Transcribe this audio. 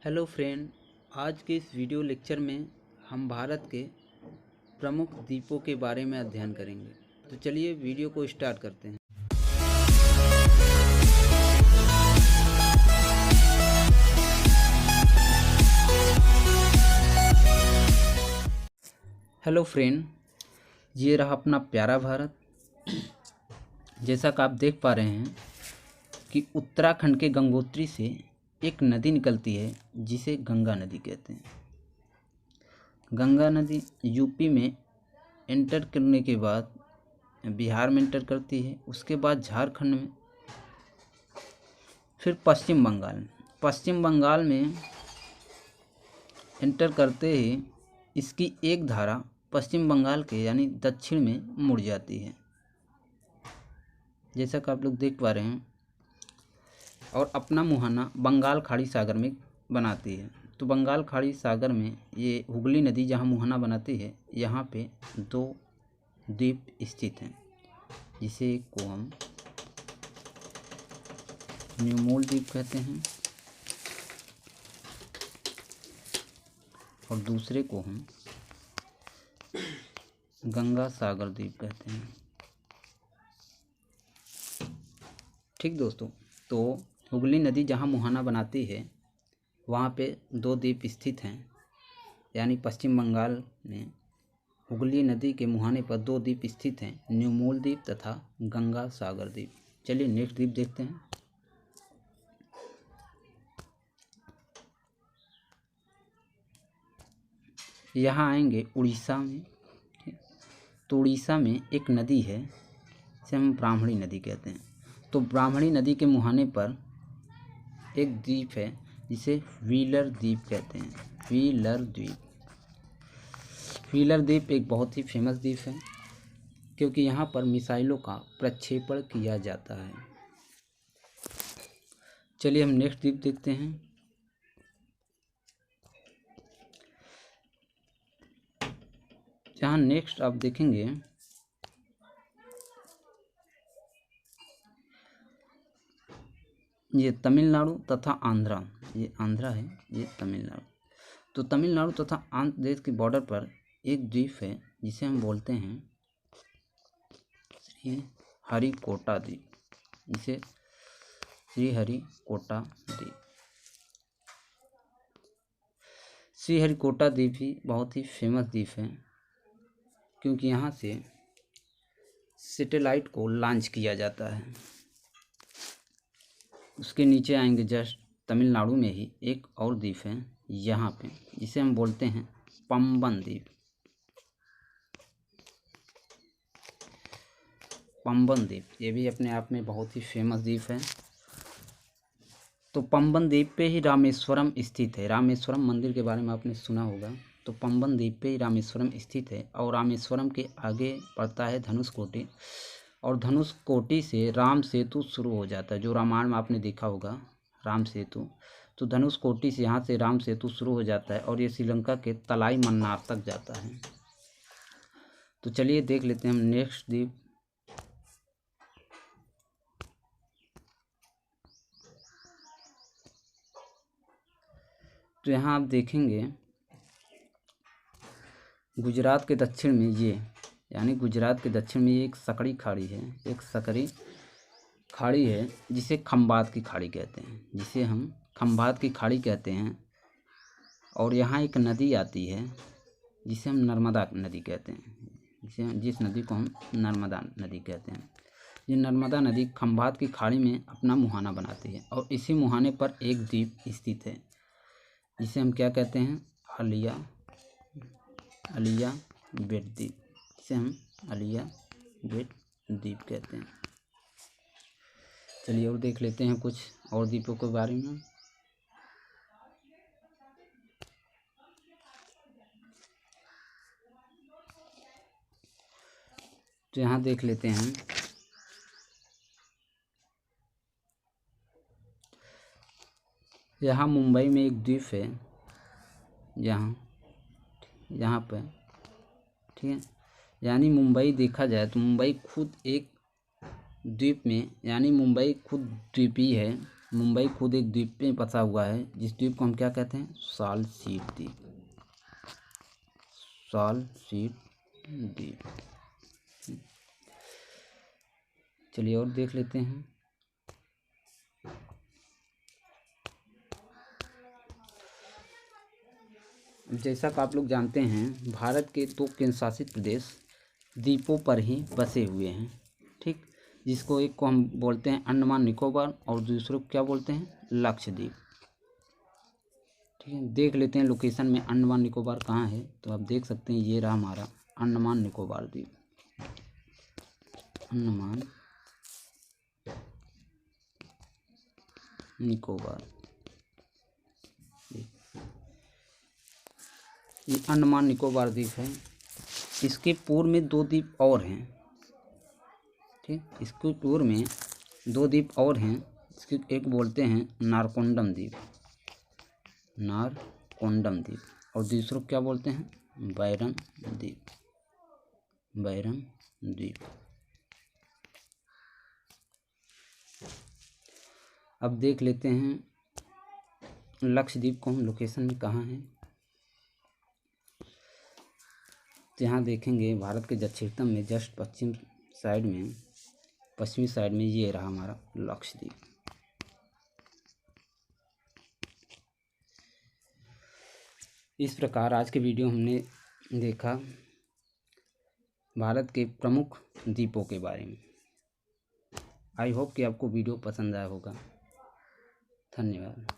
Hello friend, आज के इस वीडियो लेक्चर में हम भारत के प्रमुख द्वीपों के बारे में अध्ययन करेंगे। तो चलिए वीडियो को स्टार्ट करते हैं। हेलो फ्रेंड, ये रहा अपना प्यारा भारत। जैसा कि आप देख पा रहे हैं कि उत्तराखंड के गंगोत्री से एक नदी निकलती है जिसे गंगा नदी कहते हैं। गंगा नदी यूपी में एंटर करने के बाद बिहार में एंटर करती है, उसके बाद झारखंड में, फिर पश्चिम बंगाल में एंटर करते ही इसकी एक धारा पश्चिम बंगाल के यानी दक्षिण में मुड़ जाती है, जैसा कि आप लोग देख पा रहे हैं, और अपना मुहाना बंगाल खाड़ी सागर में बनाती है। तो बंगाल खाड़ी सागर में ये हुगली नदी जहाँ मुहाना बनाती है, यहाँ पे दो द्वीप स्थित हैं, जिसे एक को हम न्यूमोल द्वीप कहते हैं और दूसरे को हम गंगा सागर द्वीप कहते हैं। ठीक दोस्तों, तो हुगली नदी जहाँ मुहाना बनाती है वहाँ पे दो द्वीप स्थित हैं, यानी पश्चिम बंगाल में हुगली नदी के मुहाने पर दो द्वीप स्थित हैं, न्यूमोल द्वीप तथा गंगा सागर द्वीप। चलिए नेक्स्ट द्वीप देखते हैं। यहाँ आएंगे उड़ीसा में। तो उड़ीसा में एक नदी है जिसे हम ब्राह्मणी नदी कहते हैं। तो ब्राह्मणी नदी के मुहाने पर एक द्वीप है जिसे व्हीलर द्वीप कहते हैं। व्हीलर द्वीप एक बहुत ही फेमस द्वीप है, क्योंकि यहाँ पर मिसाइलों का प्रक्षेपण किया जाता है। चलिए हम नेक्स्ट द्वीप देखते हैं। जहाँ नेक्स्ट आप देखेंगे ये तमिलनाडु तथा आंध्रा, ये आंध्रा है, ये तमिलनाडु। तो तमिलनाडु तथा आंध्र प्रदेश के बॉर्डर पर एक द्वीप है जिसे हम बोलते हैं श्रीहरिकोटा द्वीप, जिसे श्रीहरिकोटा द्वीप। श्रीहरिकोटा द्वीप भी बहुत ही फेमस द्वीप है, क्योंकि यहाँ से सैटेलाइट को लॉन्च किया जाता है। उसके नीचे आएंगे जस्ट तमिलनाडु में ही एक और द्वीप है यहाँ पे, जिसे हम बोलते हैं पंबन द्वीप। पंबन द्वीप ये भी अपने आप में बहुत ही फेमस द्वीप है। तो पंबन द्वीप पे ही रामेश्वरम स्थित है। रामेश्वरम मंदिर के बारे में आपने सुना होगा। तो पंबन द्वीप पे ही रामेश्वरम स्थित है, और रामेश्वरम के आगे पड़ता है धनुषकोटी, और धनुषकोटी से राम सेतु शुरू हो जाता है, जो रामायण में आपने देखा होगा राम सेतु। तो धनुषकोटी से यहाँ से राम सेतु शुरू हो जाता है और ये श्रीलंका के तलाई मन्नार तक जाता है। तो चलिए देख लेते हैं हम नेक्स्ट द्वीप। तो यहाँ आप देखेंगे गुजरात के दक्षिण में गुजरात के दक्षिण में एक सकड़ी खाड़ी है, एक सकरी खाड़ी है जिसे खंबात की खाड़ी कहते हैं, जिसे हम खंबात की खाड़ी कहते हैं। और यहाँ एक नदी आती है जिसे हम नर्मदा नदी कहते हैं, जिस नदी को हम नर्मदा नदी कहते हैं। ये नर्मदा नदी खंबात की खाड़ी में अपना मुहाना बनाती है, और इसी मुहाने पर एक द्वीप स्थित है जिसे हम क्या कहते हैं, अलिया बेट द्वीप, जिसे हम अलिया बेट द्वीप कहते हैं। चलिए और देख लेते हैं कुछ और द्वीपों के बारे में। तो यहाँ देख लेते हैं यहाँ मुंबई में एक द्वीप है, यहाँ पर, ठीक है। यानी मुंबई देखा जाए तो मुंबई खुद एक द्वीप में, यानी मुंबई खुद द्वीपी है, मुंबई खुद एक द्वीप पे बसा हुआ है, जिस द्वीप को हम क्या कहते हैं, साल सीट द्वीप, साल सीट द्वीप। चलिए और देख लेते हैं। जैसा कि आप लोग जानते हैं, भारत के 2 केंद्र शासित प्रदेश द्वीपों पर ही बसे हुए हैं, ठीक, जिसको एक को हम बोलते हैं अंडमान निकोबार और दूसरे को क्या बोलते हैं, लक्षद्वीप। ठीक है, देख लेते हैं लोकेशन में अंडमान निकोबार कहाँ है। तो आप देख सकते हैं ये रहा हमारा अंडमान निकोबार द्वीप, अंडमान निकोबार, ये अंडमान निकोबार द्वीप है। इसके पूर्व में 2 द्वीप और हैं, ठीक, इसके पूर्व में 2 द्वीप और हैं। इसके एक बोलते हैं नारकोंडम द्वीप, नारकोंडम द्वीप, और दूसरों को क्या बोलते हैं, बैरम द्वीप, बैरम द्वीप। अब देख लेते हैं लक्षद्वीप को हम लोकेशन में कहाँ है। यहाँ देखेंगे भारत के दक्षिणतम में जस्ट पश्चिमी साइड में ये रहा हमारा लक्षद्वीप। इस प्रकार आज के वीडियो हमने देखा भारत के प्रमुख द्वीपों के बारे में। आई होप कि आपको वीडियो पसंद आया होगा। धन्यवाद।